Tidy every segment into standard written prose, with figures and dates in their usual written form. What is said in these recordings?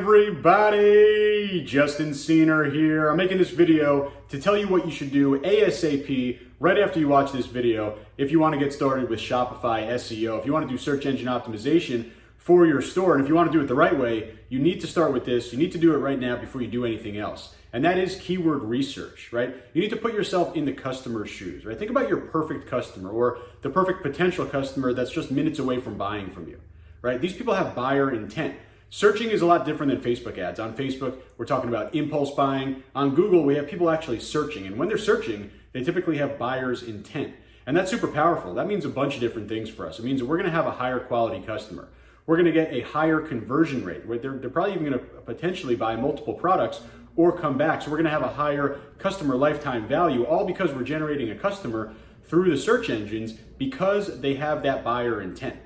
everybody? Justin Senior here. I'm making this video to tell you what you should do ASAP right after you watch this video if you want to get started with Shopify SEO. If you want to do search engine optimization for your store, and if you want to do it the right way, you need to start with this. You need to do it right now before you do anything else. And that is keyword research, right? You need to put yourself in the customer's shoes, right? Think about your perfect customer or the perfect potential customer that's just minutes away from buying from you, right? These people have buyer intent. Searching is a lot different than Facebook ads. On Facebook, we're talking about impulse buying. On Google, we have people actually searching. And when they're searching, they typically have buyer's intent. And that's super powerful. That means a bunch of different things for us. It means that we're going to have a higher quality customer. We're going to get a higher conversion rate. They're probably even going to potentially buy multiple products or come back. So we're going to have a higher customer lifetime value, all because we're generating a customer through the search engines because they have that buyer intent.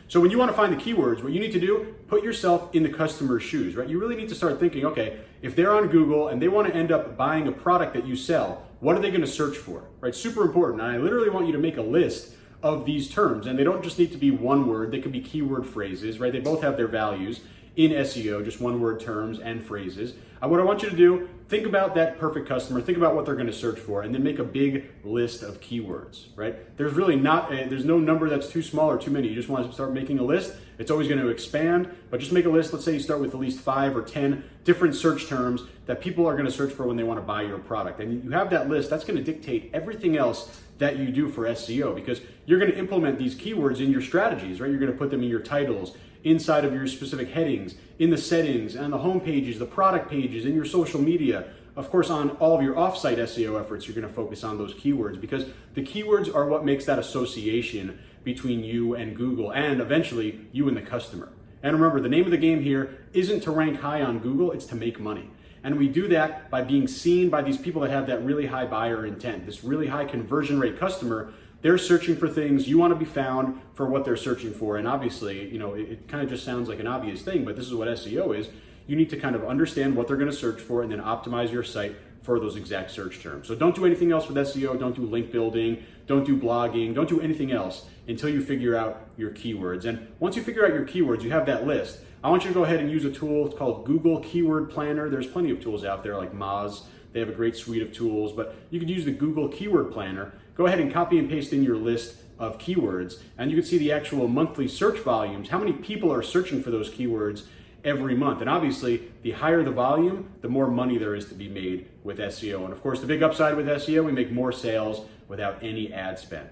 So when you want to find the keywords, what you need to do, put yourself in the customer's shoes, right? You really need to start thinking, okay, if they're on Google and they want to end up buying a product that you sell, what are they going to search for, right? Super important. And I literally want you to make a list of these terms, and they don't just need to be one word. They could be keyword phrases, right? They both have their values in SEO, just one word terms and phrases. What I want you to do, think about that perfect customer, think about what they're going to search for, and then make a big list of keywords, right? There's really there's no number that's too small or too many. You just want to start making a list. It's always going to expand, but just make a list. Let's say you start with at least 5 or 10 different search terms that people are going to search for when they want to buy your product. And you have that list, that's going to dictate everything else that you do for SEO, because you're going to implement these keywords in your strategies, right? You're going to put them in your titles, inside of your specific headings, in the settings, and the home pages, the product pages, in your social media. Of course, on all of your offsite SEO efforts, you're going to focus on those keywords, because the keywords are what makes that association between you and Google, and eventually you and the customer. And remember, the name of the game here isn't to rank high on Google, it's to make money. And we do that by being seen by these people that have that really high buyer intent, this really high conversion rate customer. They're searching for things. You want to be found for what they're searching for. And obviously, it kind of just sounds like an obvious thing, but this is what SEO is. You need to kind of understand what they're going to search for and then optimize your site for those exact search terms. So don't do anything else with SEO. Don't do link building. Don't do blogging. Don't do anything else until you figure out your keywords. And once you figure out your keywords, you have that list. I want you to go ahead and use a tool called Google Keyword Planner. There's plenty of tools out there like Moz. They have a great suite of tools, but you could use the Google Keyword Planner. Go ahead and copy and paste in your list of keywords, and you can see the actual monthly search volumes, how many people are searching for those keywords every month. And obviously, the higher the volume, the more money there is to be made with SEO. And of course, the big upside with SEO, we make more sales without any ad spend.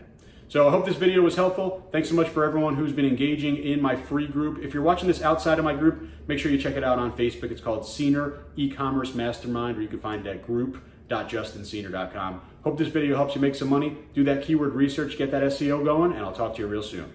So I hope this video was helpful. Thanks so much for everyone who's been engaging in my free group. If you're watching this outside of my group, make sure you check it out on Facebook. It's called Senior eCommerce Mastermind, or you can find it at group.justinsenior.com. Hope this video helps you make some money. Do that keyword research, get that SEO going, and I'll talk to you real soon.